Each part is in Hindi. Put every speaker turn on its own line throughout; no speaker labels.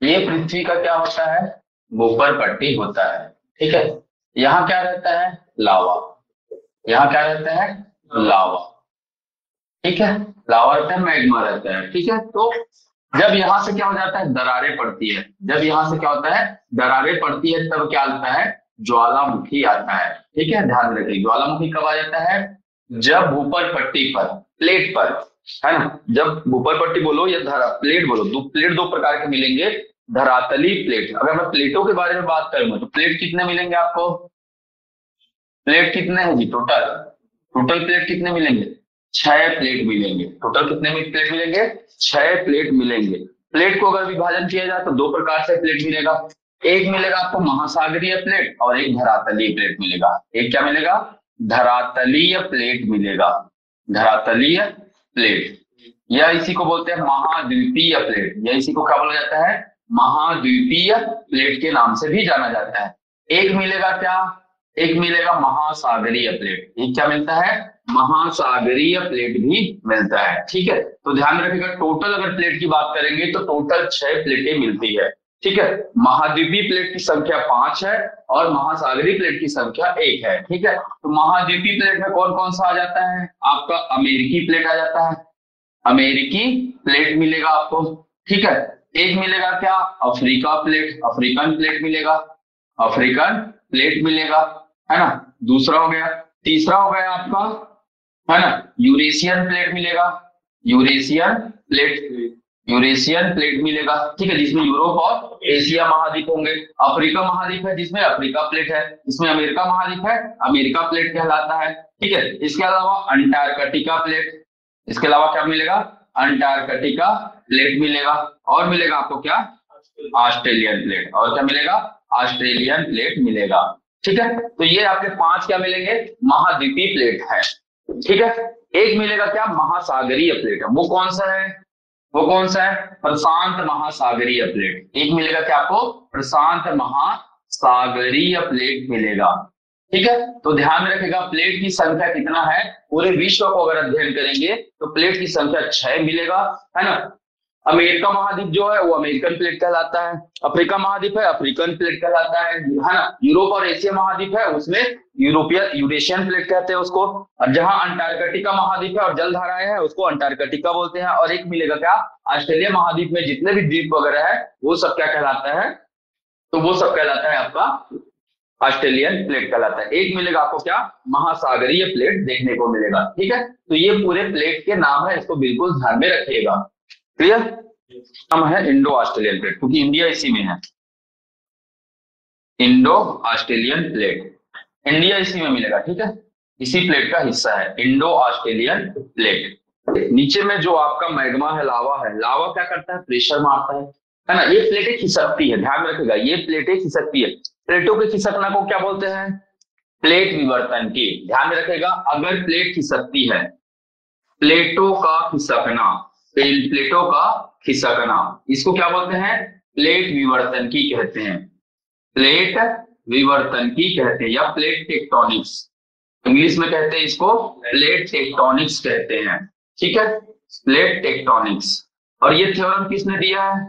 ये पृथ्वी का क्या होता है, ऊपर पट्टी होता है। ठीक है, यहाँ क्या रहता है, लावा। यहाँ क्या रहता है, लावा। ठीक है, लावा रहता है, मैग्मा रहता है। ठीक है, तो जब यहाँ से क्या हो जाता है, दरारें पड़ती है। जब यहाँ से क्या होता है, दरारें पड़ती है, तब क्या आता है, ज्वालामुखी आता है। ठीक है, ध्यान रखिए, ज्वालामुखी कब आ जाता है, जब ऊपर पट्टी पर, प्लेट पर, है ना, जब ऊपर पट्टी बोलो या धरा प्लेट बोलो, दो प्लेट दो प्रकार के मिलेंगे। धरातली प्लेट, अगर मैं प्लेटों के बारे में बात करूंगा तो प्लेट कितने मिलेंगे आपको, प्लेट कितने हैं जी टोटल, टोटल प्लेट कितने मिलेंगे, 6 प्लेट मिलेंगे। टोटल कितने प्लेट मिलेंगे, 6 प्लेट मिलेंगे। प्लेट को अगर विभाजन किया जाए तो दो प्रकार से प्लेट मिलेगा। एक मिलेगा आपको महासागरीय प्लेट और एक धरातलीय प्लेट मिलेगा। एक क्या मिलेगा, धरातलीय प्लेट मिलेगा, धरातलीय प्लेट। या इसी को बोलते हैं महाद्वीपीय प्लेट, या इसी को क्या बोला जाता है, महाद्वीपीय प्लेट के नाम से भी जाना जाता है। एक मिलेगा क्या, एक मिलेगा महासागरीय प्लेट। एक क्या मिलता है, महासागरीय प्लेट भी मिलता है। ठीक है, तो ध्यान रखिएगा, टोटल अगर प्लेट की बात करेंगे तो टोटल 6 प्लेटें मिलती है। ठीक है, महाद्वीपीय प्लेट की संख्या 5 है और महासागरीय प्लेट की संख्या 1 है। ठीक है, तो महाद्वीपीय प्लेट में कौन कौन सा आ जाता है, आपका अमेरिकी प्लेट आ जाता है, अमेरिकी प्लेट मिलेगा आपको। ठीक है, एक मिलेगा क्या, अफ्रीका प्लेट, अफ्रीकन प्लेट मिलेगा, अफ्रीकन प्लेट मिलेगा, है ना। दूसरा हो गया, तीसरा हो गया आपका, है ना, यूरेशियन प्लेट मिलेगा, यूरेशियन प्लेट, यूरेशियन प्लेट मिलेगा। ठीक है, जिसमें यूरोप और एशिया महाद्वीप होंगे। अफ्रीका महाद्वीप है जिसमें अफ्रीका प्लेट है, इसमें अमेरिका महाद्वीप है, अमेरिका प्लेट कहलाता है। ठीक है, इसके अलावा अंटार्कटिका प्लेट, इसके अलावा क्या मिलेगा, अंटार्कटिका प्लेट मिलेगा। और मिलेगा आपको क्या, ऑस्ट्रेलियन प्लेट। और क्या मिलेगा, ऑस्ट्रेलियन प्लेट मिलेगा। ठीक है, तो ये आपके 5 क्या मिलेंगे, महाद्वीपीय प्लेट है। ठीक है, एक मिलेगा क्या, महासागरीय प्लेट है। वो कौन सा है, वो कौन सा है, प्रशांत महासागरीय प्लेट। एक मिलेगा क्या आपको, प्रशांत महासागरीय प्लेट मिलेगा। ठीक है, तो ध्यान रखेगा, प्लेट की संख्या कितना है, पूरे विश्व को अगर अध्ययन करेंगे तो प्लेट की संख्या 6 मिलेगा, है ना। अमेरिका महाद्वीप जो है वो अमेरिकन प्लेट कहलाता है, अफ्रीका महाद्वीप है अफ्रीकन प्लेट कहलाता है ना। यूरोप और एशिया महाद्वीप है उसमें यूरोपियन यूरेशियन प्लेट कहते हैं उसको। और जहां अंटार्कटिका महाद्वीप है और जलधाराएं है उसको अंटार्कटिका बोलते हैं। और एक मिलेगा क्या, ऑस्ट्रेलिया महाद्वीप में जितने भी द्वीप वगैरह है वो सब क्या कहलाता है, तो वो सब कहलाता है आपका ऑस्ट्रेलियन प्लेट कहलाता है। एक मिलेगा आपको क्या, महासागरीय प्लेट देखने को मिलेगा। ठीक है, तो ये पूरे प्लेट के नाम है, इसको बिल्कुल ध्यान में रखिएगा। क्लियर, नाम है इंडो ऑस्ट्रेलियन प्लेट क्योंकि इंडिया इसी में है, इंडो ऑस्ट्रेलियन प्लेट, इंडिया इसी में मिलेगा। ठीक है, इसी प्लेट का हिस्सा है इंडो ऑस्ट्रेलियन प्लेट। नीचे में जो आपका मैग्मा है, लावा है, लावा क्या करता है, प्रेशर मारता है ना। ये प्लेटें खिसकती है, ध्यान रखेगा, ये प्लेटें खिसकती है। प्लेटों के खिसकना को क्या बोलते हैं, प्लेट विवर्तन की। ध्यान रखेगा, अगर प्लेट खिसकती है, प्लेटों का खिसकना, प्लेटों का खिसकना, इसको क्या बोलते हैं, प्लेट विवर्तन की कहते हैं, प्लेट विवर्तन की कहते हैं, या प्लेट टेक्टोनिक्स, इंग्लिश में कहते हैं इसको प्लेट टेक्टोनिक्स कहते हैं। ठीक है, प्लेट टेक्टोनिक्स। और ये थ्योरम किसने दिया है,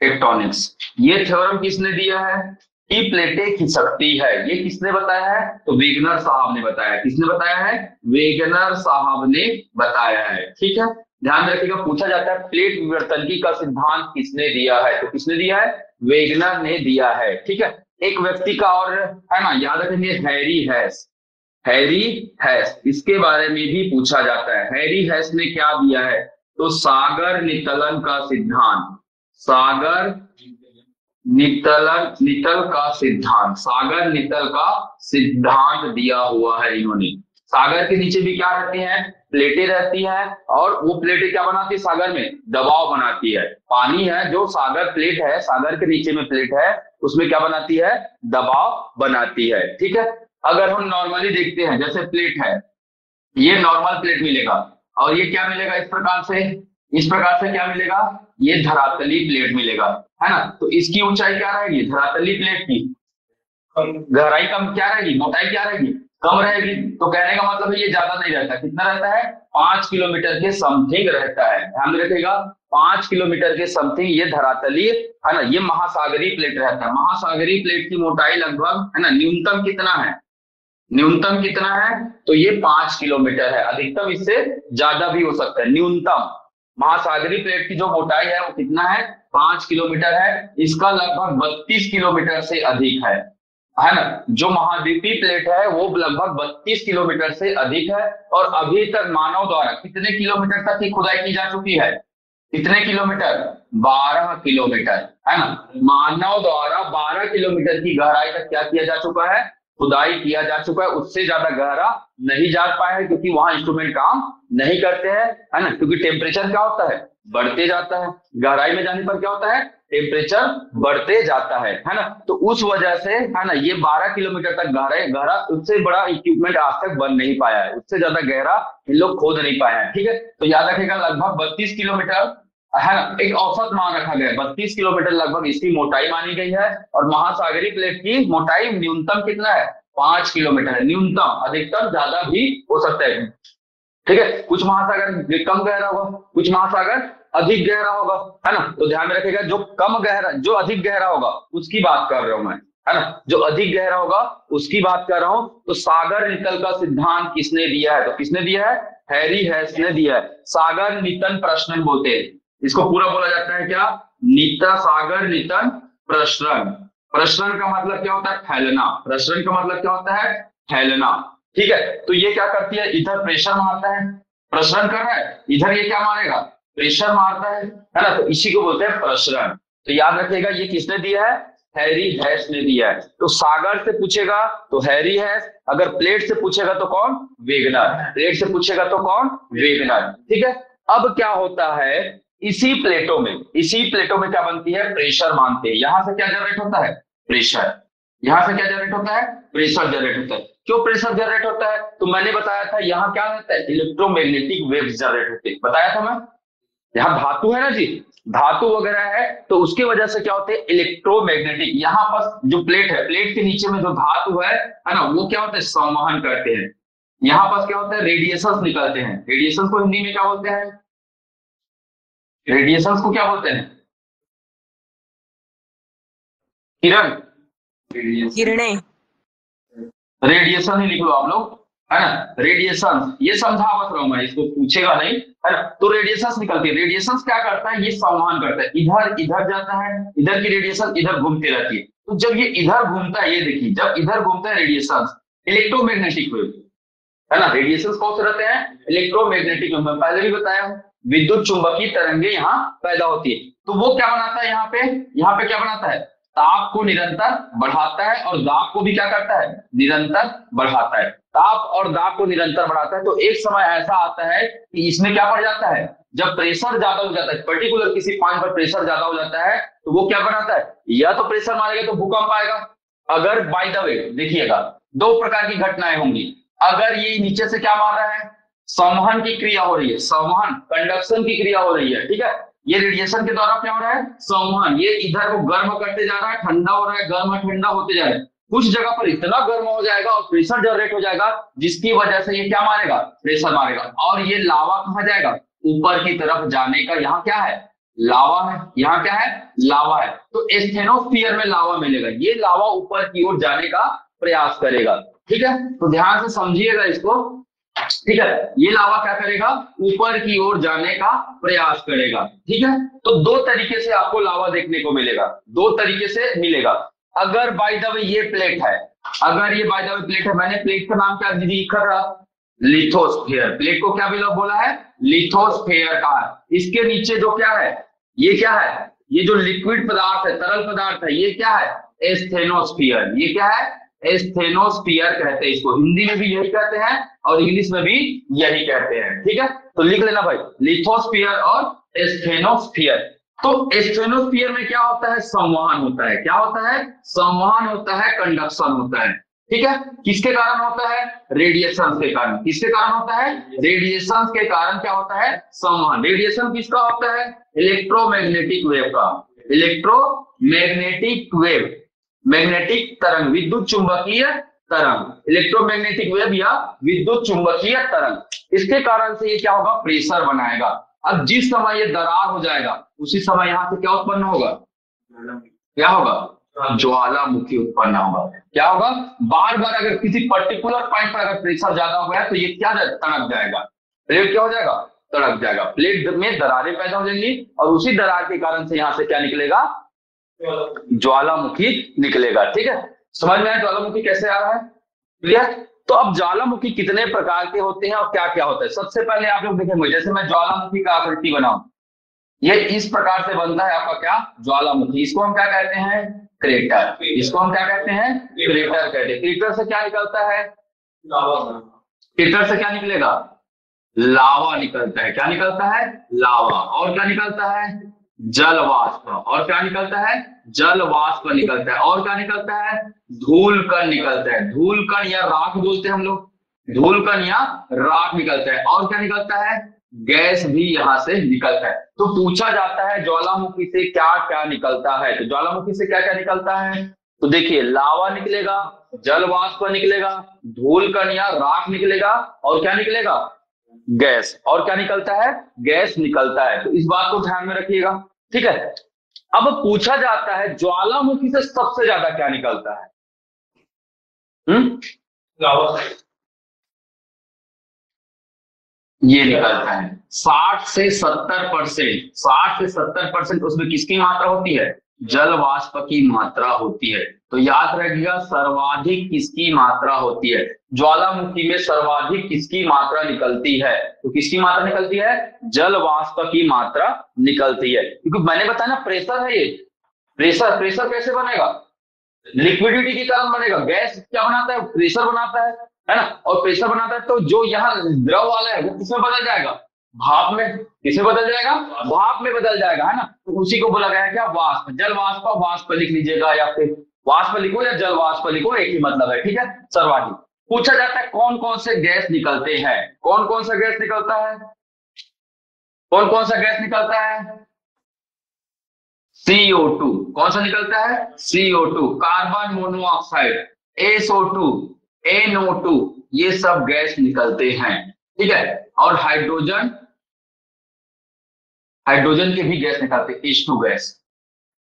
टेक्टोनिक्स, ये थ्योरम किसने दिया है कि प्लेटें खिसकती है, ये किसने बताया है, तो वेगनर साहब ने बताया। किसने बताया है, वेगनर साहब ने बताया है। ठीक है, ध्यान रखिएगा, पूछा जाता है प्लेट विवर्तन का सिद्धांत किसने दिया है, तो किसने दिया है, वेगनर ने दिया है। ठीक है, एक व्यक्ति का और है ना, याद रखेंगे, हैरी हैस, हैरी हैस, इसके बारे में भी पूछा जाता है। हैरी हैस ने क्या दिया है, तो सागर नितलन का सिद्धांत, सागर नितल का सिद्धांत, सागर नितल का सिद्धांत दिया हुआ है इन्होंने। सागर के नीचे भी क्या रहती हैं, प्लेटें रहती हैं, और वो प्लेटें क्या बनाती है, सागर में दबाव बनाती है। पानी है जो सागर प्लेट है, सागर के नीचे में प्लेट है, उसमें क्या बनाती है, दबाव बनाती है। ठीक है, अगर हम नॉर्मली देखते हैं, जैसे प्लेट है, ये नॉर्मल प्लेट मिलेगा, और ये क्या मिलेगा, इस प्रकार से, इस प्रकार से क्या मिलेगा, ये धरातली प्लेट मिलेगा, है ना। तो इसकी ऊंचाई क्या रहेगी, धरातली प्लेट की गहराई कम क्या रहेगी, मोटाई क्या रहेगी, कम रहेगी। तो कहने का मतलब है ये ज्यादा नहीं रहता, कितना रहता है, 5 किलोमीटर के समथिंग रहता है। ध्यान में रखिएगा, 5 किलोमीटर के समथिंग ये धरातलीय है ना, ये महासागरीय प्लेट रहता है। महासागरीय प्लेट की मोटाई लगभग है ना, न्यूनतम कितना है, न्यूनतम कितना है, तो ये 5 किलोमीटर है। अधिकतम इससे ज्यादा भी हो सकता है। न्यूनतम महासागरीय प्लेट की जो मोटाई है वो कितना है, 5 किलोमीटर है। इसका लगभग 32 किलोमीटर से अधिक है ना। जो महाद्वीपीय प्लेट है वो लगभग 32 किलोमीटर से अधिक है। और अभी तक मानव द्वारा कितने किलोमीटर तक की खुदाई की जा चुकी है, कितने किलोमीटर, 12 किलोमीटर है ना। मानव द्वारा 12 किलोमीटर की गहराई तक क्या किया जा चुका है, खुदाई किया जा चुका है। उससे ज्यादा गहरा नहीं जा पाया है, क्योंकि वहां इंस्ट्रूमेंट काम नहीं करते हैं, है ना। क्योंकि टेम्परेचर क्या होता है, बढ़ते जाता है। गहराई में जाने पर क्या होता है, टेम्परेचर बढ़ते जाता है ना। तो उस वजह से है ना, ये 12 किलोमीटर तक गहरा, उससे बड़ा इक्विपमेंट आज तक बन नहीं पाया है, उससे ज्यादा गहरा इन लोग खोद नहीं पाए हैं। ठीक है, तो याद रखिएगा लगभग 32 किलोमीटर है ना, एक औसत मान रखा गया है। 32 किलोमीटर लगभग इसकी मोटाई मानी गई है। और महासागरीय प्लेट की मोटाई न्यूनतम कितना है, 5 किलोमीटर है न्यूनतम। अधिकतम ज्यादा भी हो सकता है। ठीक है, कुछ महासागर कम गहरा होगा, कुछ महासागर अधिक गहरा होगा, है ना। तो ध्यान में रखिएगा, जो कम गहरा, जो अधिक गहरा होगा उसकी बात कर रहा हूं मैं, है ना। जो अधिक गहरा होगा उसकी बात कर रहा हूं। तो सागर नितल का सिद्धांत किसने दिया है, तो किसने दिया है, हैरी हेस ने दिया है। सागर नितन प्रश्न बोलते हैं इसको, पूरा बोला जाता है क्या, निता सागर नितन प्रसरण। प्रसरण का मतलब क्या होता है, फैलना। प्रसरण का मतलब क्या होता है, फैलना। ठीक है, तो ये क्या करती है, इधर प्रेशर मारता है, प्रसरण कर रहा है, इधर ये क्या मारेगा, प्रेशर मारता है ना। तो इसी को बोलते हैं प्रसरण। तो याद रखिएगा, ये किसने दिया है, हैरी हेस ने दिया है। तो सागर से पूछेगा तो हैरी हेस, अगर प्लेट से पूछेगा तो कौन, वेगनर। प्लेट से पूछेगा तो कौन, वेगनर। ठीक है, अब क्या होता है, इसी प्लेटों में क्या बनती है, प्रेशर मानते हैं। यहां से क्या जनरेट होता है, प्रेशर। यहां से क्या जनरेट होता है, प्रेशर जनरेट होता है। क्यों प्रेशर जनरेट होता है, तो मैंने बताया था यहाँ क्या होता है, इलेक्ट्रोमैग्नेटिक वेव्स जनरेट होते हैं, बताया था मैं। यहाँ धातु है ना जी, धातु वगैरह है, तो उसकी वजह से क्या होते हैं, इलेक्ट्रोमैग्नेटिक। यहाँ पर जो प्लेट है, प्लेट के नीचे में जो धातु है ना, वो क्या होता है, संवहन करते हैं। यहाँ पर क्या होता है, रेडिएशन निकलते हैं। रेडिएशन को हिंदी में क्या बोलते हैं, रेडिएशन को क्या बोलते हैं, किरण,
किरणें,
रेडिएशन ही लिख लो आप लोग, है ना। रेडिएशन ये समझा बस रहा हूं मैं, इसको पूछेगा नहीं, है ना। तो रेडिएशन निकलती है। रेडिएशन क्या करता है, ये संवहन करता है, इधर इधर जाता है, इधर की रेडिएशन इधर घूमती रहती है। तो जब ये इधर घूमता है, ये देखिए, जब इधर घूमता है रेडिएशन, इलेक्ट्रोमैग्नेटिक वेव, है ना। रेडिएशन कौन से रहते हैं, इलेक्ट्रोमैग्नेटिक वेव। मैं पहले भी बताया हूं, विद्युत चुंबकीय तरंगे यहाँ पैदा होती है। तो वो क्या बनाता है, यहाँ पे क्या बनाता है, ताप को निरंतर बढ़ाता है, और दाब को भी क्या करता है, निरंतर बढ़ाता है। ताप और दाब को निरंतर बढ़ाता है। तो एक समय ऐसा आता है कि इसमें क्या पड़ जाता है, जब प्रेशर ज्यादा हो जाता है, पर्टिकुलर किसी पॉइंट पर प्रेशर ज्यादा हो जाता है, तो वो क्या बनाता है, या तो प्रेशर मारेगा तो भूकंप आएगा। अगर बाय द वे देखिएगा, दो प्रकार की घटनाएं होंगी। अगर ये नीचे से क्या मार रहा है, संवहन की क्रिया हो रही है, संवहन कंडक्शन की क्रिया हो रही है। ठीक है, ये रेडिएशन के द्वारा क्या हो रहा है, संवहन। ये इधर को गर्म करते जा रहा है, ठंडा हो रहा है, गर्म ठंडा होते जा रहा है। कुछ जगह पर इतना गर्म हो जाएगा और प्रेशर जनरेट हो जाएगा, जिसकी वजह से ये क्या मारेगा, प्रेशर मारेगा। और ये लावा कहाँ जाएगा, ऊपर की तरफ जाने का, यहाँ क्या है, लावा है। यहाँ क्या है, लावा है। तो स्टेनोस्फीयर में लावा मिलेगा, ये लावा ऊपर की ओर जाने का प्रयास करेगा। ठीक है, तो ध्यान से समझिएगा इसको। ठीक है, ये लावा क्या करेगा, ऊपर की ओर जाने का प्रयास करेगा। ठीक है, तो दो तरीके से आपको लावा देखने को मिलेगा, दो तरीके से मिलेगा। अगर बाय द वे ये प्लेट है, अगर ये बाय द वे प्लेट है, मैंने प्लेट का नाम क्या लिखा था, लिथोस्फीयर। प्लेट को क्या बोला है, लिथोस्फीयर का। इसके नीचे जो क्या है, ये क्या है, ये जो लिक्विड पदार्थ है, तरल पदार्थ है, ये क्या है, स्टेनोस्फीयर। ये क्या है, स्टेनोस्फीयर कहते हैं इसको। हिंदी में भी यही कहते हैं और इंग्लिश में भी यही कहते हैं। ठीक है, तो लिख लेना भाई, लिथोस्फीयर और स्टेनोस्फीयर। तो स्टेनोस्फीयर में क्या होता है, संवहन होता है। क्या होता है, संवहन होता है, कंडक्शन होता है। ठीक है, किसके कारण होता है, रेडिएशन के कारण। किसके कारण होता है, रेडिएशन के कारण क्या होता है, संवहन। रेडिएशन किसका होता है, इलेक्ट्रोमैग्नेटिक वेव का। इलेक्ट्रोमैग्नेटिक वेव, मैग्नेटिक तरंग, विद्युत चुंबकीय तरंग, इलेक्ट्रोमैग्नेटिक वेव या विद्युत चुंबकीय तरंग। इसके कारण से ये क्या होगा, प्रेशर बनाएगा। अब जिस समय ये दरार हो जाएगा उसी समय यहां से क्या उत्पन्न होगा, क्या होगा, ज्वालामुखी उत्पन्न होगा। क्या होगा, बार बार अगर किसी पर्टिकुलर पॉइंट पर अगर प्रेशर ज्यादा हो गया तो ये क्या तड़क जाएगा, प्लेट क्या हो जाएगा, तड़क जाएगा। प्लेट में दरारें पैदा हो जाएंगी और उसी दरार के कारण से यहां से क्या निकलेगा, ज्वालामुखी निकलेगा। ठीक है, समझ में आया ज्वालामुखी कैसे आ रहा है, क्लियर। तो अब ज्वालामुखी कितने प्रकार के होते हैं और क्या क्या होता है। सबसे पहले आप लोग देखेंगे, जैसे मैं ज्वालामुखी का आकृति बनाऊं, ये इस प्रकार से बनता है आपका क्या, ज्वालामुखी। इसको हम क्या कहते हैं, क्रेटर। इसको हम क्या कहते हैं, क्रेटर कहते हैं। क्रेटर से क्या निकलता है, क्रेटर से क्या निकलेगा, लावा निकलता है। क्या निकलता है, लावा। और क्या निकलता है, जल वाष्प। और क्या निकलता है, जल वाष्प निकलता है। और क्या निकलता है, धूल कण निकलता है। धूल कण या राख बोलते हैं हम लोग, धूल कण या राख निकलता है। और क्या निकलता है, गैस भी यहां से निकलता है। तो पूछा जाता है ज्वालामुखी से क्या क्या निकलता है, तो ज्वालामुखी से क्या क्या निकलता है, तो देखिए लावा निकलेगा, जल वाष्प निकलेगा, धूल कण या राख निकलेगा, और क्या निकलेगा, गैस। और क्या निकलता है, गैस निकलता है। तो इस बात को ध्यान में रखिएगा। ठीक है, अब पूछा जाता है ज्वालामुखी से सबसे ज्यादा क्या निकलता है, लावा, ये निकलता है 60 से 70%। 60 से 70% उसमें किसकी मात्रा होती है, जल वाष्प की मात्रा होती है। तो याद रखिएगा सर्वाधिक किसकी मात्रा होती है, ज्वालामुखी में सर्वाधिक किसकी मात्रा निकलती है, तो किसकी मात्रा निकलती है, जल वाष्प की मात्रा निकलती है। क्योंकि मैंने बताया ना प्रेशर है ये, प्रेशर, प्रेशर कैसे बनेगा, लिक्विडिटी के कारण बनेगा। गैस क्या बनाता है, प्रेशर बनाता है ना। और प्रेशर बनाता है तो जो यहाँ द्रव वाला है वो किसमें बदल जाएगा, भाप में। किसमें बदल जाएगा, भाप में बदल जाएगा, है ना। तो उसी को बोला गया है क्या, वाष्प। जल वाष्प, वाष्प लिख लीजिएगा, या फिर वाष्प लिखो या जल वाष्प लिखो, एक ही मतलब है। ठीक है, सर्वाधिक। पूछा जाता है कौन कौन से गैस निकलते हैं, कौन कौन सा गैस निकलता है, कौन कौन सा गैस निकलता है, CO2। कौन सा निकलता है, CO2। Carbon monoxide, SO2, NO2, ये सब गैस निकलते हैं। ठीक है, और हाइड्रोजन, हाइड्रोजन के भी गैस निकलते हैं, H2 गैस,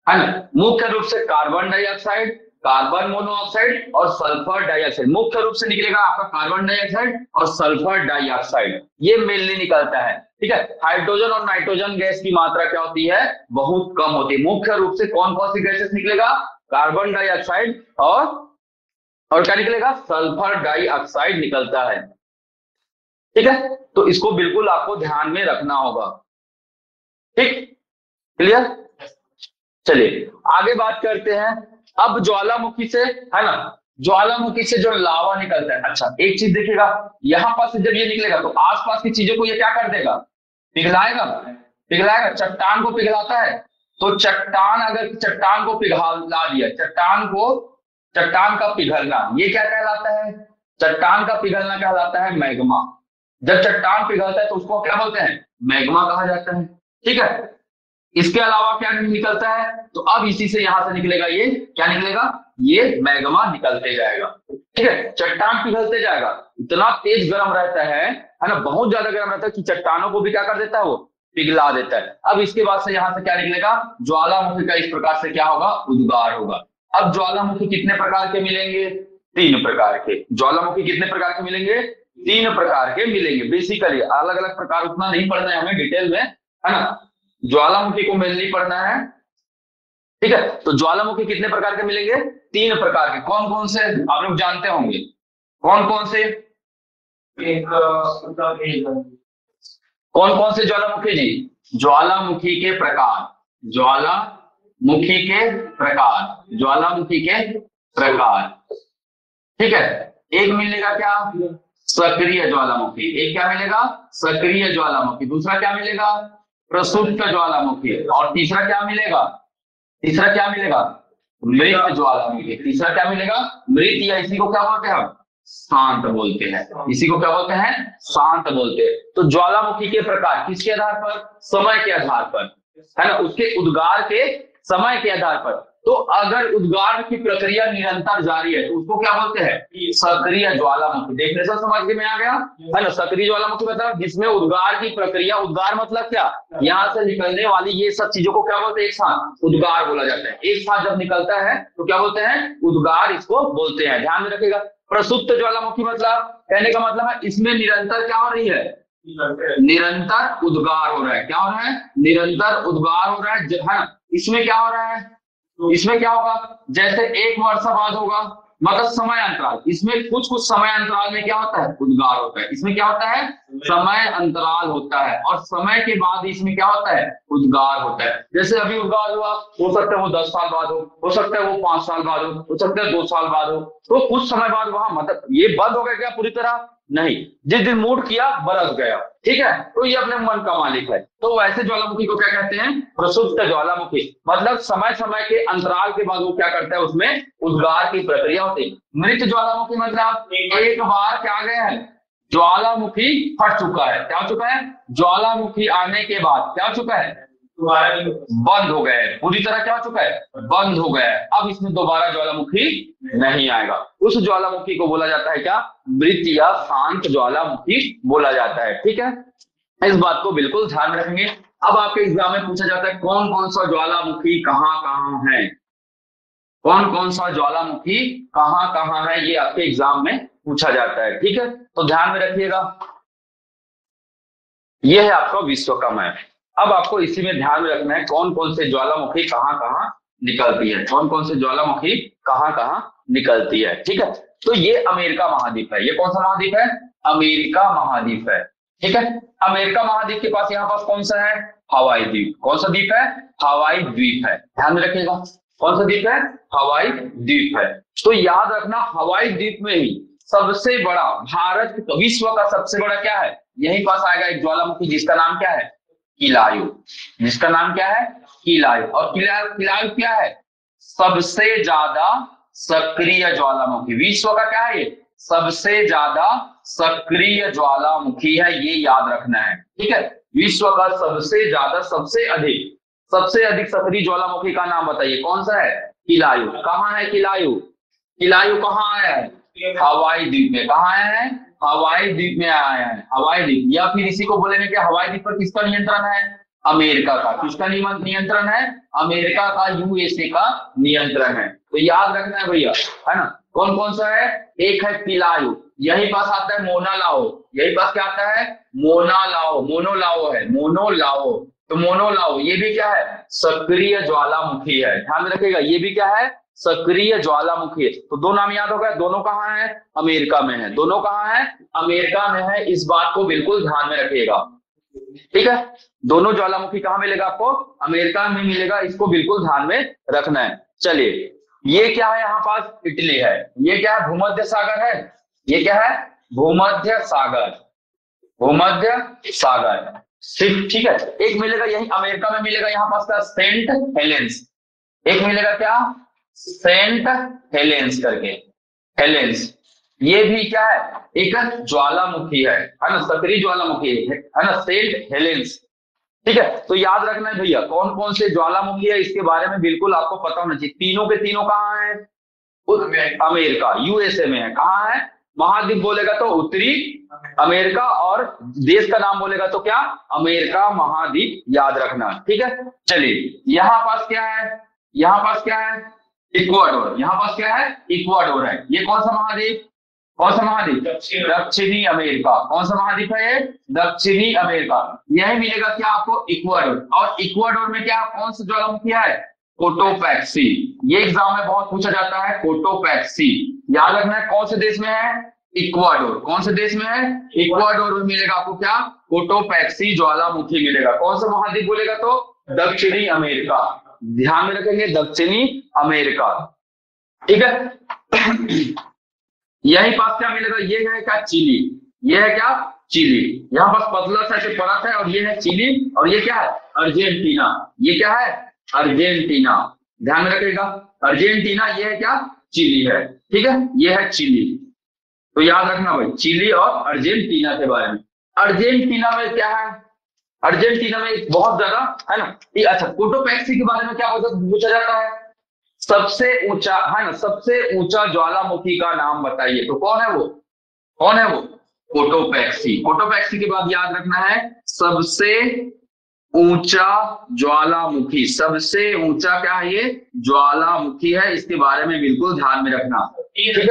है ना। मुख्य रूप से कार्बन डाइऑक्साइड, कार्बन मोनोऑक्साइड और सल्फर डाइऑक्साइड। मुख्य रूप से निकलेगा आपका कार्बन डाइऑक्साइड और सल्फर डाइऑक्साइड, ये मेनली निकलता है। ठीक है, हाइड्रोजन और नाइट्रोजन गैस की मात्रा क्या होती है, बहुत कम होती है। मुख्य रूप से कौन कौन सी गैसेस निकलेगा, कार्बन डाइऑक्साइड और क्या निकलेगा, सल्फर डाइऑक्साइड निकलता है। ठीक है, तो इसको बिल्कुल आपको ध्यान में रखना होगा। ठीक, क्लियर। चलिए आगे बात करते हैं। अब ज्वालामुखी से, है ना, ज्वालामुखी से जो लावा निकलता है। अच्छा एक चीज देखिएगा, यहां पर से जब ये निकलेगा तो आसपास की चीजों को ये क्या कर देगा, पिघलाएगा, पिघलाएगा। चट्टान को पिघलाता है, तो चट्टान, अगर चट्टान को पिघला दिया, चट्टान को, चट्टान का पिघलना, ये क्या कहलाता है, चट्टान का पिघलना कहलाता है मैग्मा। जब चट्टान पिघलता है तो उसको क्या बोलते हैं, मैग्मा कहा जाता है। ठीक है, इसके अलावा क्या निकलता है, तो अब इसी से यहां से निकलेगा, ये क्या निकलेगा, ये मैग्मा निकलते जाएगा। ठीक है, चट्टान पिघलते जाएगा, इतना तेज गर्म रहता है ना, बहुत ज्यादा गर्म रहता है कि चट्टानों को भी क्या कर देता है, वो पिघला देता है। अब इसके बाद से यहां से क्या निकलेगा, ज्वालामुखी का इस प्रकार से क्या होगा, उद्गार होगा। अब ज्वालामुखी कितने प्रकार के मिलेंगे, 3 प्रकार के। ज्वालामुखी कितने प्रकार के मिलेंगे, 3 प्रकार के मिलेंगे। बेसिकली अलग अलग प्रकार उतना नहीं पढ़ना है हमें डिटेल में, है ना, ज्वालामुखी को मेनली पढ़ना है। ठीक है, तो ज्वालामुखी कितने प्रकार के मिलेंगे, 3 प्रकार के। कौन कौन से आप लोग जानते होंगे, कौन कौन से, कौन कौन से ज्वालामुखी जी, ज्वालामुखी के प्रकार, ज्वालामुखी के प्रकार, ज्वालामुखी के प्रकार। ठीक है, एक मिलेगा क्या, सक्रिय ज्वालामुखी। एक क्या मिलेगा, सक्रिय ज्वालामुखी। दूसरा क्या मिलेगा, प्रसुप्त ज्वालामुखी। और तीसरा क्या मिलेगा, तीसरा क्या मिलेगा, मृत ज्वालामुखी। तीसरा क्या मिलेगा, मृत, या इसी को क्या बोलते हैं हम, शांत बोलते हैं। इसी को क्या बोलते हैं, शांत बोलते हैं। तो ज्वालामुखी के प्रकार किसके आधार पर, समय के आधार पर, है ना, उसके उद्गार के समय के आधार पर। तो अगर उद्गार की प्रक्रिया निरंतर जारी है तो उसको क्या बोलते हैं? सक्रिय ज्वालामुखी। डेफिनेशन समझ में आ गया है ना? सक्रिय ज्वालामुखी मतलब जिसमें उद्गार की प्रक्रिया, उद्गार मतलब क्या, यहाँ से निकलने वाली ये सब चीजों को क्या बोलते हैं? एक साथ उद्गार बोला जाता है। एक साथ जब निकलता है तो क्या बोलते हैं? उद्गार इसको बोलते हैं। ध्यान में रखिएगा। प्रसुप्त ज्वालामुखी मतलब, कहने का मतलब है इसमें निरंतर क्या हो रही है? निरंतर उद्गार हो रहा है। क्या हो रहा है? निरंतर उद्गार हो रहा है ना? इसमें क्या हो रहा है? इसमें क्या होगा? जैसे 1 वर्ष बाद होगा, मतलब समय अंतराल, इसमें कुछ कुछ समय अंतराल में क्या होता है? उद्गार होता है। इसमें क्या होता है? समय अंतराल होता है, और समय के बाद इसमें क्या होता है? उद्गार होता है। जैसे अभी उद्गार हुआ, हो सकता है वो 10 साल बाद हो सकता है वो 5 साल बाद हो सकता है 2 साल बाद हो, तो कुछ समय बाद वहां, मतलब ये बंद हो गया क्या पूरी तरह? नहीं, जिस दिन मूड किया बरस गया। ठीक है, तो ये अपने मन का मालिक है। तो वैसे ज्वालामुखी को क्या कहते हैं? प्रसुप्त ज्वालामुखी। मतलब समय समय के अंतराल के बाद वो क्या करता है? उसमें उद्गार की प्रक्रिया होती है। मृत ज्वालामुखी मतलब एक बार क्या गया है? ज्वालामुखी फट चुका है। क्या हो चुका है? ज्वालामुखी आने के बाद क्या हो चुका है? बंद हो गया है पूरी तरह। क्या हो चुका है? बंद हो गया है। अब इसमें दोबारा ज्वालामुखी नहीं आएगा। उस ज्वालामुखी को बोला जाता है क्या? मृत या शांत ज्वालामुखी बोला जाता है। ठीक है, इस बात को बिल्कुल ध्यान रखेंगे। अब आपके एग्जाम में पूछा जाता है कौन कौन सा ज्वालामुखी कहाँ कहाँ है, कौन कौन सा ज्वालामुखी कहाँ कहाँ है, ये आपके एग्जाम में पूछा जाता है। ठीक है, तो ध्यान में रखिएगा। ये है आपका विश्व का मैप। अब आपको इसी में ध्यान में रखना है कौन कौन से ज्वालामुखी कहाँ कहाँ निकलती है, कौन कौन से ज्वालामुखी कहाँ कहाँ निकलती है। ठीक है, तो ये अमेरिका महाद्वीप है। ये कौन सा महाद्वीप है? अमेरिका महाद्वीप है। ठीक है, अमेरिका महाद्वीप के पास यहाँ पास कौन सा है? हवाई द्वीप। कौन सा द्वीप है? हवाई द्वीप है। ध्यान में रखिएगा, कौन सा द्वीप है? हवाई द्वीप है। तो याद रखना, हवाई द्वीप में ही सबसे बड़ा, भारत विश्व का सबसे बड़ा क्या है? यहीं पास आएगा एक ज्वालामुखी जिसका नाम क्या है? कीलायु। जिसका नाम क्या है? कीलायु। और कीलायु क्या है? सबसे ज्यादा सक्रिय ज्वालामुखी। विश्व का क्या है ये? सबसे ज्यादा सक्रिय ज्वालामुखी है, ये याद रखना है। ठीक है, विश्व का सबसे ज्यादा, सबसे अधिक सक्रिय ज्वालामुखी का नाम बताइए, कौन सा है? कीलायु। कहाँ है कीलायु? कीलायु कहाँ आया है? हवाई द्वीप में। कहाँ आया है? हवाई द्वीप में आया है। हवाई द्वीप, या फिर इसी को बोलेंगे कि हवाई द्वीप पर किसका नियंत्रण है? अमेरिका का। किसका नियंत्रण है? अमेरिका का, यूएसए का नियंत्रण है। तो याद रखना है भैया, है ना? कौन कौन सा है? एक है कीलायु, यही पास आता है मोनालाओ। यही पास क्या आता है? मोनालाओ, मोनोलाओ है, मोनोलाओ। तो मोनोलाओ ये भी क्या है? सक्रिय ज्वालामुखी है। ध्यान रखिएगा, ये भी क्या है? सक्रिय ज्वालामुखी। तो दो नाम याद हो गए। दोनों कहाँ है? अमेरिका में है। दोनों कहाँ है? अमेरिका में है। इस बात को बिल्कुल ध्यान में रखिएगा। ठीक है, दोनों ज्वालामुखी कहाँ मिलेगा आपको? अमेरिका में मिलेगा। इसको बिल्कुल ध्यान में रखना है। चलिए, ये क्या है? यहाँ पास इटली है। ये क्या है? भूमध्य सागर है। ये क्या है? भूमध्य सागर। भूमध्य सागर। ठीक है, एक मिलेगा यही अमेरिका में मिलेगा, यहाँ पास का सेंट हेलेंस। एक मिलेगा क्या? सेंट हेलेंस करके, हेलेंस। ये भी क्या है? एक ज्वालामुखी है ना? सक्रिय ज्वालामुखी है ना? Saint Helens. ठीक है, तो याद रखना है भैया कौन कौन से ज्वालामुखी है, इसके बारे में बिल्कुल आपको पता होना चाहिए। तीनों के तीनों कहाँ है? अमेरिका, यूएसए में है। कहाँ है? महाद्वीप बोलेगा तो उत्तरी अमेरिका, और देश का नाम बोलेगा तो क्या? अमेरिका महाद्वीप, याद रखना। ठीक है, चलिए, यहाँ पास क्या है? यहाँ पास क्या है? इक्वाडोर। यहाँ पास क्या है? इक्वाडोर है। ये कौन सा महाद्वीप? कौन सा महाद्वीप? दक्षिणी अमेरिका। कौन सा महाद्वीप है ये? दक्षिणी अमेरिका। यही मिलेगा क्या आपको? इक्वाडोर। और इक्वाडोर में क्या, कौन सा ज्वालामुखी है? कोटोपैक्सी। ये एग्जाम में बहुत पूछा जाता है, कोटोपैक्सी। याद रखना है कौन से देश में है? इक्वाडोर। कौन से देश में है? इक्वाडोर में मिलेगा आपको क्या? कोटोपैक्सी ज्वालामुखी मिलेगा। कौन सा महाद्वीप बोलेगा तो? दक्षिणी अमेरिका। ध्यान में रखेंगे, दक्षिणी अमेरिका। ठीक है, यही पास क्या मिलेगा? ये है क्या? चिली। ये है क्या? चिली। यहाँ पास पतला सा परत है, और ये है चिली। और ये क्या है? अर्जेंटीना। ये क्या है? अर्जेंटीना। ध्यान में रखिएगा, अर्जेंटीना। ये है क्या? चिली है। ठीक है, ये है चिली। तो याद रखना भाई, चिली और अर्जेंटीना के बारे में। अर्जेंटीना में क्या है? अर्जेंटीना में बहुत ज्यादा है ना। अच्छा, कोटोपैक्सी के बारे में क्या पूछा जाता है? सबसे ऊंचा है ना, सबसे ऊंचा ज्वालामुखी का नाम बताइए। तो कौन है वो, कौन है वो? कोटोपैक्सी। कोटोपैक्सी के बाद याद रखना है सबसे ऊंचा ज्वालामुखी। सबसे ऊंचा क्या है? ये ज्वालामुखी है, इसके बारे में बिल्कुल ध्यान में रखना। ठीक है,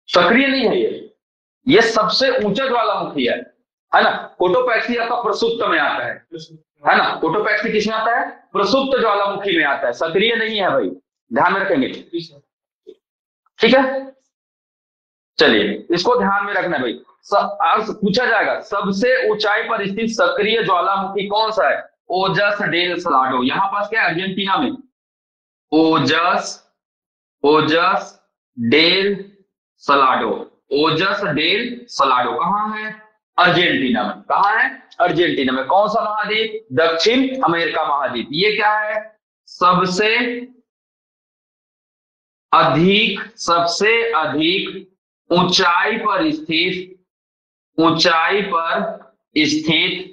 सक्रिय नहीं है ये सबसे ऊंचा ज्वालामुखी है ना। कोटोपैक्सी आपका प्रसुप्त में आता है ना। कोटोपैक्सी किसमें आता है? प्रसुप्त ज्वालामुखी में आता है, सक्रिय नहीं है भाई, ध्यान में रखेंगे। ठीक है, चलिए इसको ध्यान में रखना है भाई। पूछा जाएगा सबसे ऊंचाई पर स्थित सक्रिय ज्वालामुखी कौन सा है? ओजस डेल सलाडो। यहां पास क्या है? अर्जेंटीना में ओजस, ओजस डेल सलाडो। ओजस डेल सलाडो कहां है? अर्जेंटीना में। कहां है? अर्जेंटीना में। कौन सा महाद्वीप? दक्षिण अमेरिका महाद्वीप। ये क्या है? सबसे अधिक, सबसे अधिक ऊंचाई पर स्थित, ऊंचाई पर स्थित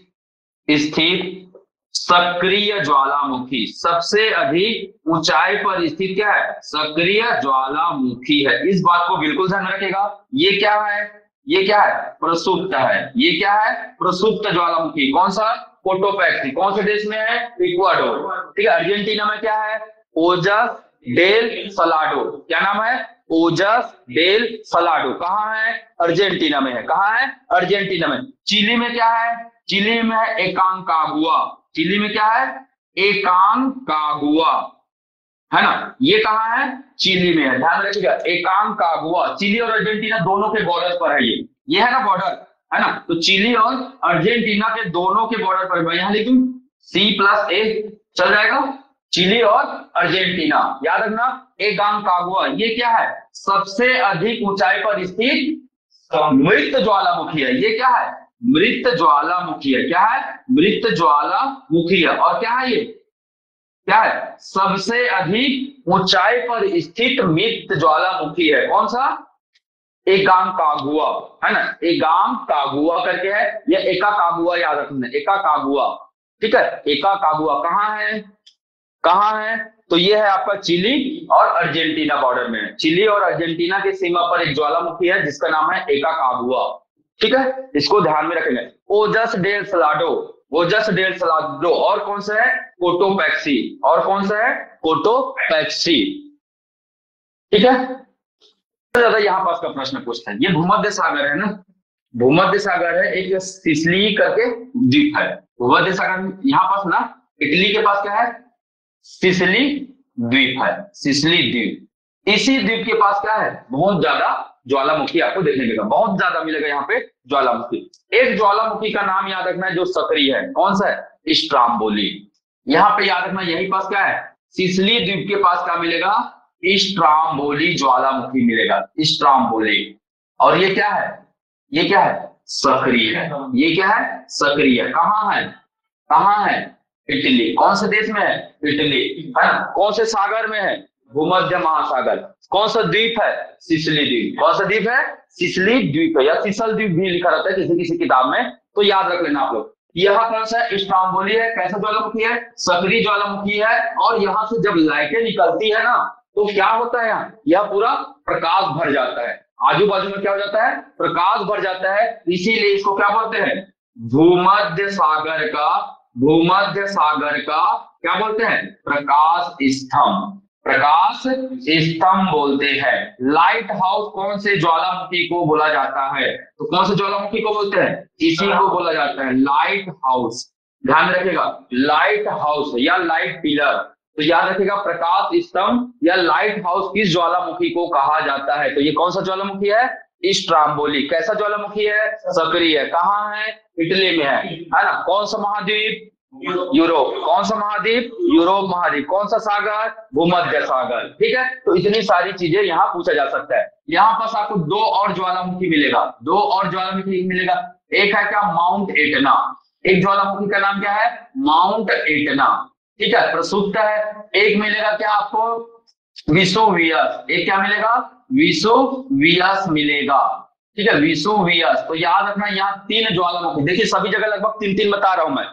सक्रिय ज्वालामुखी। सबसे अधिक ऊंचाई पर स्थित क्या है? सक्रिय ज्वालामुखी है। इस बात को बिल्कुल ध्यान में रखिएगा। ये क्या है? ये क्या है? प्रसुप्त है। ये क्या है? प्रसुप्त ज्वालामुखी। कौन सा? कोटोपैक्सी। कौन से देश में है? इक्वाडोर। ठीक है, अर्जेंटीना में क्या है? ओजस डेल सलाडो। क्या नाम है? ओजस डेल सलाडो। कहां है? अर्जेंटीना में है। कहां है? अर्जेंटीना में। चिली में क्या है? चिली में है एकांकागुआ। चिली में क्या है? एकांकागुआ, है ना। ये कहां है? चिली में है, ध्यान रखिएगा। एकांकागुआ। चिली और अर्जेंटीना दोनों के बॉर्डर पर है ये है ना बॉर्डर, है ना। तो चिली और अर्जेंटीना के दोनों के बॉर्डर पर। मैं यहां लिखूं C+A, चल जाएगा। चिली और अर्जेंटीना, याद रखना। एकांकागुआ ये क्या है? सबसे अधिक ऊंचाई पर स्थित मृत ज्वालामुखी है। ये क्या है? मृत ज्वालामुखी है। क्या है? मृत ज्वालामुखी है। और क्या है ये? क्या है? सबसे अधिक ऊंचाई पर स्थित मृत ज्वालामुखी है। कौन सा? एकांकागुआ, है ना। एकांकागुआ करके है, या एकाकागुआ, याद रखना। एकाकागुआ, ठीक है। एकाकागुआ कहां है? कहां है? तो ये है आपका चिली और अर्जेंटीना बॉर्डर में। चिली और अर्जेंटीना की सीमा पर एक ज्वालामुखी है जिसका नाम है एकाकागुआ। ठीक है, इसको ध्यान में रखेंगे। ओजस डेल सलाडो, ओजस डेल सलाडो। और कौन सा है? कोटोपैक्सी। और कौन सा है? कोटोपैक्सी। ठीक है, ज्यादा यहाँ पास का प्रश्न पूछता है। ये भूमध्य सागर है ना, भूमध्य सागर है। एक सिसिली करके द्वीप है। भूमध्य सागर यहाँ पास ना, इटली के पास क्या है? सिसिली द्वीप है, सिसिली द्वीप। इसी द्वीप के पास क्या है? बहुत ज्यादा ज्वालामुखी आपको देखने मिलेगा, बहुत ज्यादा मिलेगा यहाँ पे ज्वालामुखी। एक ज्वालामुखी का नाम याद रखना है जो सक्रिय है। कौन सा है? स्ट्राम्बोली। यहाँ पे याद रखना, यही पास क्या है? सिसिली द्वीप के पास क्या मिलेगा? स्ट्राम्बोली ज्वालामुखी मिलेगा, स्ट्राम्बोली। और ये क्या है? ये क्या है? सक्रिय है। ये क्या है? सक्रिय। कहां है? कहां है? इटली। कौन से देश में है? इटली, है ना। कौन से सागर में है? भूमध्य महासागर। कौन सा द्वीप है? सिसिली द्वीप। कौन सा द्वीप है? सिसिली द्वीप है, या सिसल द्वीप भी लिखा रहता है किसी किसी किताब में, तो याद रख लेना आप लोग। यह कौन सा है? स्ट्राम्बोली है। कैसा ज्वालामुखी है? सक्रिय ज्वालामुखी है। और यहाँ से जब लाइटें निकलती है ना, तो क्या होता है? यहाँ यह पूरा प्रकाश भर जाता है। आजू बाजू में क्या हो जाता है? प्रकाश भर जाता है। इसीलिए इसको क्या बोलते हैं? भूमध्य सागर का, भूमध्य सागर का क्या बोलते हैं? प्रकाश स्तंभ। प्रकाश स्तंभ बोलते हैं। लाइट हाउस कौन से ज्वालामुखी को बोला जाता है? तो कौन से ज्वालामुखी को बोलते हैं? इसी को बोला जाता है लाइट हाउस। ध्यान में रखिएगा, लाइट हाउस या लाइट पिलर। तो याद रखिएगा, प्रकाश स्तंभ या लाइट हाउस किस ज्वालामुखी को कहा जाता है? तो ये कौन सा ज्वालामुखी है? स्ट्राम्बोली। कैसा ज्वालामुखी है? सक्रिय है। कहां है? इटली में है ना। कौन सा महाद्वीप? यूरोप। कौन सा महाद्वीप? यूरोप महाद्वीप। कौन सा सागर? भूमध्य सागर। ठीक है, तो इतनी सारी चीजें यहाँ पूछा जा सकता है। यहाँ पास आपको दो और ज्वालामुखी मिलेगा, दो और ज्वालामुखी मिलेगा। एक है क्या? Mount Etna. एक ज्वालामुखी का नाम क्या है? Mount Etna. ठीक है, प्रसुप्त है। एक मिलेगा क्या आपको? विसुवियस। एक क्या मिलेगा? विसुवियस मिलेगा। ठीक है, विसुवियस। तो याद रखना, यहाँ तीन ज्वालामुखी। देखिए सभी जगह लगभग तीन तीन बता रहा हूं मैं।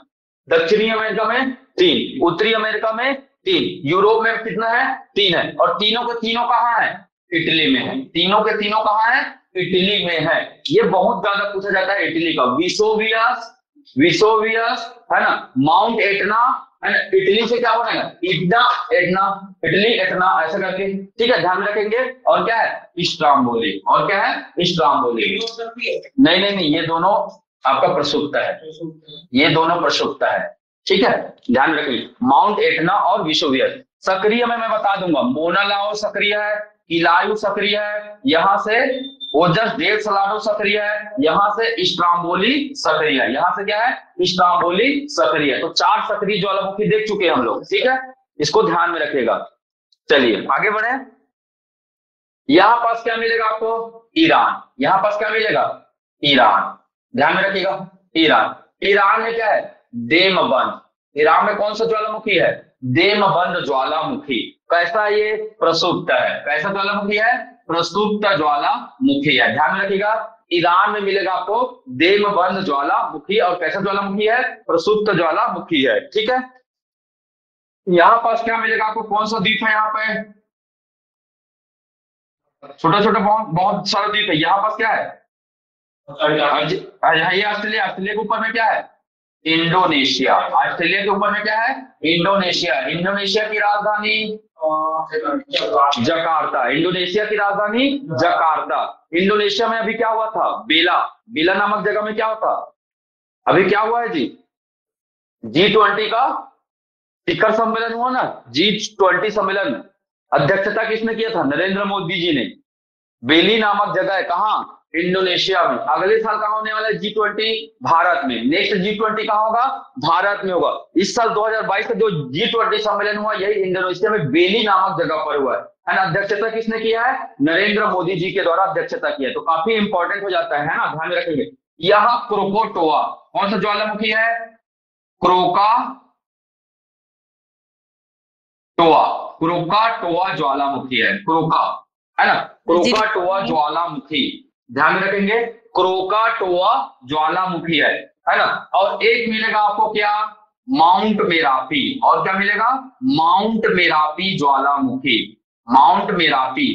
दक्षिणी अमेरिका में 3, उत्तरी अमेरिका में 3। यूरोप में कितना है? 3 है। और तीनों के तीनों कहाँ है? इटली में है। तीनों के तीनों कहाँ है? इटली में है। ये बहुत ज्यादा पूछा जाता है इटली का। विसोवियस, विसोवियस है ना, माउंट एटना है ना। इटली से क्या बनेगा? इटना, एटना, इटली एटना ऐसा करके, ठीक है, ध्यान में रखेंगे। और क्या है? स्ट्राम्बोली। और क्या है? स्ट्राम्बोली। नहीं नहीं नहीं, ये दोनों आपका प्रसुप्त है, ये दोनों प्रसुप्त है, ठीक है, ध्यान में रखिए। माउंट एटना और विसोवियस। सक्रिय में मैं बता दूंगा, मोना लाओ सक्रिय है, इलायू सक्रिय है, यहां से ओजस डेल सलाडो सक्रिय है, यहां से स्ट्राम्बोली सक्रिय है। यहां से क्या है? स्ट्राम्बोली सक्रिय है। तो 4 सक्रिय ज्वालामुखी देख चुके हैं हम लोग, ठीक है, इसको ध्यान में रखिएगा। चलिए आगे बढ़े। यहां पास क्या मिलेगा आपको? ईरान। यहां पास क्या मिलेगा? ईरान। ध्यान में रखिएगा, ईरान। ईरान में क्या है? देमबंद। ईरान में कौन सा ज्वालामुखी है? देमबंद ज्वालामुखी। कैसा? ये प्रसुप्त है। कैसा ज्वालामुखी है? प्रसुप्त ज्वालामुखी है। ध्यान में रखिएगा, ईरान में मिलेगा आपको देमबंद ज्वालामुखी। और कैसा ज्वालामुखी है? प्रसुप्त ज्वालामुखी है, ठीक है। यहां पास क्या मिलेगा आपको? कौन सा द्वीप है यहाँ पे? छोटा छोटा बहुत बहुत सारा द्वीप है। यहाँ पास क्या है? ये ऑस्ट्रेलिया। ऑस्ट्रेलिया के ऊपर में क्या है? इंडोनेशिया। ऑस्ट्रेलिया के ऊपर में क्या है? इंडोनेशिया। इंडोनेशिया की राजधानी जकार्ता। इंडोनेशिया की राजधानी जकार्ता। इंडोनेशिया में अभी क्या हुआ था? बेला, बेला नामक जगह में क्या होता? अभी क्या हुआ है जी? G20 का शिखर सम्मेलन हुआ ना, G20 सम्मेलन। अध्यक्षता किसने किया था? नरेंद्र मोदी जी ने। बेली नामक जगह है, कहां? इंडोनेशिया में। अगले साल कहां होने वाला है G20? भारत में। नेक्स्ट G20 कहां होगा? भारत में होगा। इस साल 2022 का जो G20 सम्मेलन हुआ, यही इंडोनेशिया में बेली नामक जगह पर हुआ है ना। अध्यक्षता किसने किया है? नरेंद्र मोदी जी के द्वारा अध्यक्षता किया है। तो काफी इंपॉर्टेंट हो जाता है ना, ध्यान में रखेंगे। यह क्रोकोटोआ कौन सा ज्वालामुखी है? क्रोका टोआ। क्रोकाटोआ ज्वालामुखी है, क्रोका है ना, क्रोकाटोआ ज्वालामुखी। ध्यान में रखेंगे, क्रोकाटोआ ज्वालामुखी है ना। और एक मिलेगा आपको क्या? Mount Merapi. और क्या मिलेगा? माउंट मेरापी ज्वालामुखी। माउंट मेरापी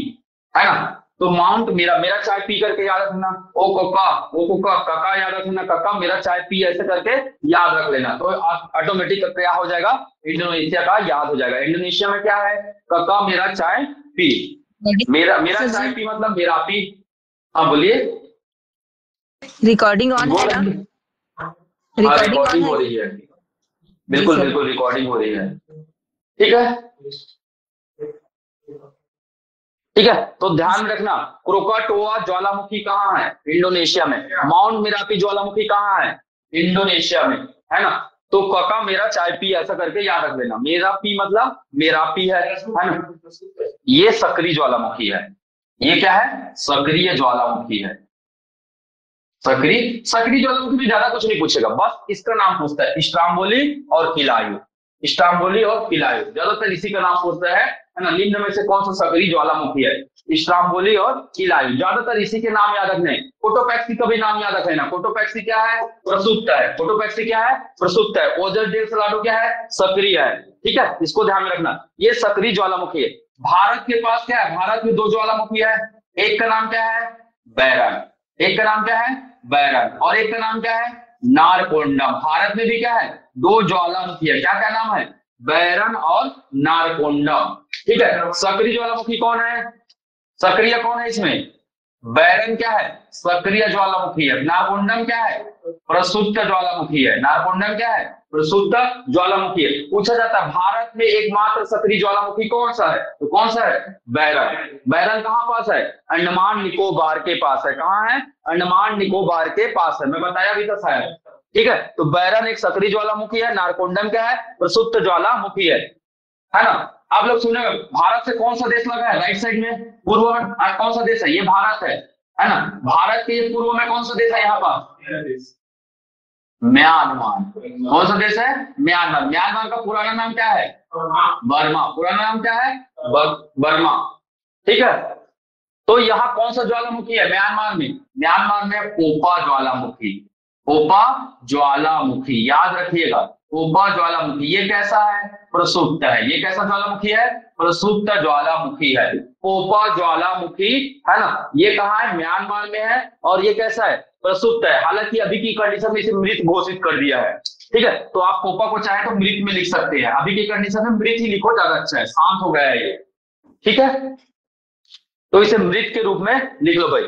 है ना। तो माउंट मेरा, मेरा चाय पी करके याद रखना। ओ कोका, ओ कोका, कका याद रखना, कका मेरा चाय पी, ऐसे करके याद रख लेना। तो ऑटोमेटिक क्या हो जाएगा? इंडोनेशिया का याद हो जाएगा। इंडोनेशिया में क्या है? कका मेरा चाय पी। मेरा मेरा चाय पी मतलब मेरा पी। हाँ बोलिए।
रिकॉर्डिंग ऑन है ना?
रिकॉर्डिंग हो रही है, बिल्कुल बिल्कुल रिकॉर्डिंग हो रही है, ठीक है, ठीक है। तो ध्यान रखना, क्रोकाटोआ ज्वालामुखी कहाँ है? इंडोनेशिया में। माउंट मेरापी ज्वालामुखी कहाँ है? इंडोनेशिया में, है ना। तो कका मेरा चाय पी, ऐसा करके याद रख लेना। मेरा पी मतलब मेरापी है ना। ये सक्रिय ज्वालामुखी है। ये क्या है? सक्रिय ज्वालामुखी है। सक्रिय, सक्रिय ज्वालामुखी में ज्यादा कुछ नहीं पूछेगा, बस इसका नाम पूछता है, स्ट्राम्बोली और किलायु। स्ट्राम्बोली और किलायु ज्यादातर इसी का नाम पूछता है ना। निम्न में से कौन सा सक्रिय ज्वालामुखी है? स्ट्राम्बोली और किलायु, ज्यादातर इसी के नाम याद रखने। कोटोपैक्सी का भी नाम याद रखना। कोटोपैक्सी क्या है? प्रसुप्त है। कोटोपैक्सी क्या है? प्रसुप्त है। ओजस डेल सलाडो क्या है? सक्रिय है, ठीक है, इसको ध्यान में रखना। ये सक्रिय ज्वालामुखी है। भारत के पास क्या है? भारत में 2 ज्वालामुखी है। एक का नाम क्या है? बैरन। एक का नाम क्या है? बैरन। और एक का नाम क्या है? नारकोंडम। भारत में भी क्या है? 2 ज्वालामुखी है। क्या क्या नाम है? बैरन और नारकोंडम, ठीक है। सक्रिय ज्वालामुखी कौन है? सक्रिय कौन है इसमें? बैरन क्या है? सक्रिय ज्वालामुखी है। नारकोंडम क्या है? प्रसुप्त ज्वालामुखी है। नारकोंडम क्या है? प्रसुप्त ज्वालामुखी है। पूछा जाता है भारत में एकमात्र सक्रिय ज्वालामुखी कौन सा है? तो कौन सा है? बैरन। बैरन कहां पास है? अंडमान निकोबार के पास है। कहां है? अंडमान निकोबार के पास है। मैं बताया भी था शायद, ठीक है। तो बैरन एक सक्रिय ज्वालामुखी है। नारकोंडम क्या है? प्रसुप्त ज्वालामुखी है ना। आप लोग सुने, भारत से कौन सा देश लगा है? राइट साइड में पूर्व में कौन सा देश है? ये भारत है ना। भारत के पूर्व में कौन सा देश है यहाँ पास? म्यांमार। कौन सा देश है? म्यांमार। म्यांमार का पुराना नाम क्या है? बर्मा। पुराना नाम क्या है? बर्मा, ठीक है। तो यहाँ कौन सा ज्वालामुखी है म्यांमार में? म्यांमार में पोपा ज्वालामुखी। पोपा ज्वालामुखी, याद रखिएगा। पोपा ज्वालामुखी, ये कैसा है? प्रसुप्त है। ये कैसा ज्वालामुखी है? प्रसुप्त ज्वालामुखी है। पोपा ज्वालामुखी है ना, ये कहाँ है? म्यांमार में है। और ये कैसा है? प्रसुप्त है। हालांकि अभी की कंडीशन में इसे मृत घोषित कर दिया है। ठीक है, तो आप पोपा को चाहे तो मृत में लिख सकते हैं, अभी की कंडीशन में मृत ही लिखो, ज्यादा अच्छा है, शांत हो गया है ये। ठीक है, तो इसे मृत के रूप में लिख लो भाई।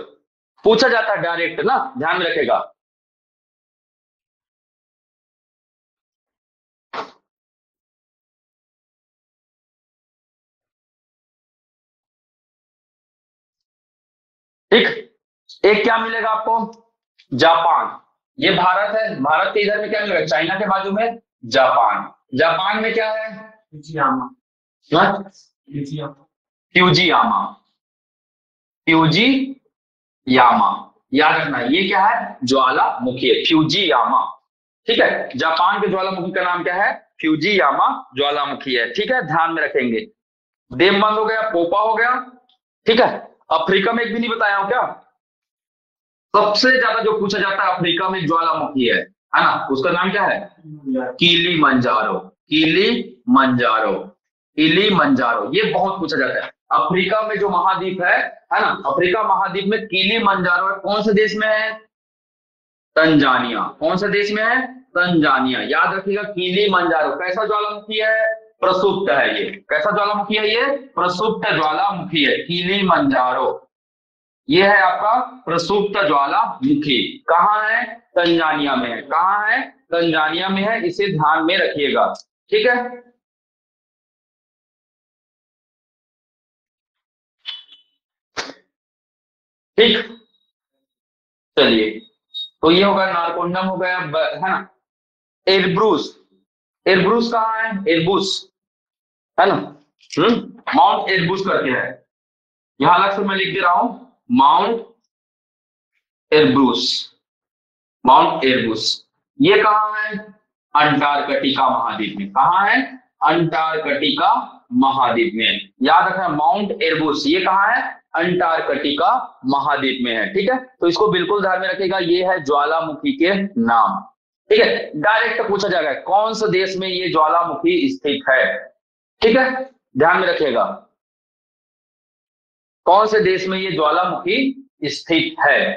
पूछा जाता है डायरेक्ट ना, ध्यान में रखेगा। ठीक, एक क्या मिलेगा आपको? जापान। ये भारत है, भारत के इधर में क्या मिलेगा? चाइना के बाजू में जापान। जापान में क्या है? फ्यूजियामा। फ्यूजियामा, फ्यूजियामा, याद रखना ये क्या है? ज्वालामुखी है, फ्यूजियामा। ठीक है, जापान के ज्वालामुखी का नाम क्या है? फ्यूजियामा ज्वालामुखी है। ठीक है, ध्यान में रखेंगे। देवबंद हो गया, पोपा हो गया। ठीक है, अफ्रीका में एक भी नहीं बताया हूं क्या? सबसे ज्यादा जो पूछा जाता है अफ्रीका में ज्वालामुखी है ना, उसका नाम क्या है? कीली मंजारो। कीली मंजारो, कीली मंजारो, ये बहुत पूछा जाता है। अफ्रीका में जो महाद्वीप है ना, अफ्रीका महाद्वीप में कीली मंजारो है, कौन से देश में है? तंजानिया। कौन से देश में है? तंजानिया। याद रखिएगा, कीली मंजारो कैसा ज्वालामुखी है? प्रसुप्त है ये। कैसा ज्वालामुखी है ये? प्रसुप्त ज्वालामुखी है, कीली मंजारो। ये है आपका प्रसुप्त ज्वालामुखी। कहाँ है? तंजानिया में है। कहाँ है? तंजानिया में है, इसे ध्यान में रखिएगा। ठीक है, ठीक, चलिए, तो ये होगा नारकोंडम हो गया, है ना। एरब्रूस, एरब्रूस कहाँ है? एरबुस, है ना। माउंट एरबुस करके है, यहां अलग से मैं लिख दे रहा हूं, माउंट एरब्रूस। माउंट एरबुस, ये कहाँ है? अंटार्कटिका महाद्वीप में। कहाँ है? अंटार्कटिका महाद्वीप में। याद रखना, माउंट एरबुस ये कहाँ है? अंटार्कटिका महाद्वीप में है। ठीक है, तो इसको बिल्कुल ध्यान में रखिएगा, ये है ज्वालामुखी के नाम। ठीक है, डायरेक्ट पूछा जाएगा कौन से देश में ये ज्वालामुखी स्थित है। ठीक है, ध्यान में रखिएगा, कौन से देश में ये ज्वालामुखी स्थित है।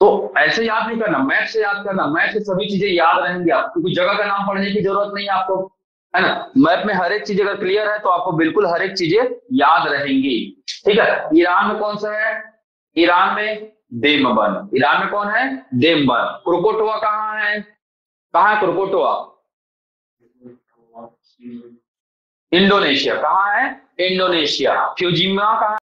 तो ऐसे याद नहीं करना, मैथ से याद करना, मैथ से सभी चीजें याद रहेंगी आपको, क्योंकि जगह का नाम पढ़ने की जरूरत नहीं है आपको, है ना। मैथ में हर एक चीज अगर क्लियर है तो आपको बिल्कुल हर एक चीजें याद रहेंगी। ठीक है, ईरान में कौन सा है? ईरान में देमबन। ईरान में कौन है? देमबन। क्रोकोटोआ कहाँ है? कहाँ है क्रोकोटोआ? इंडोनेशिया। कहाँ है? इंडोनेशिया। फ्यूजिमा कहाँ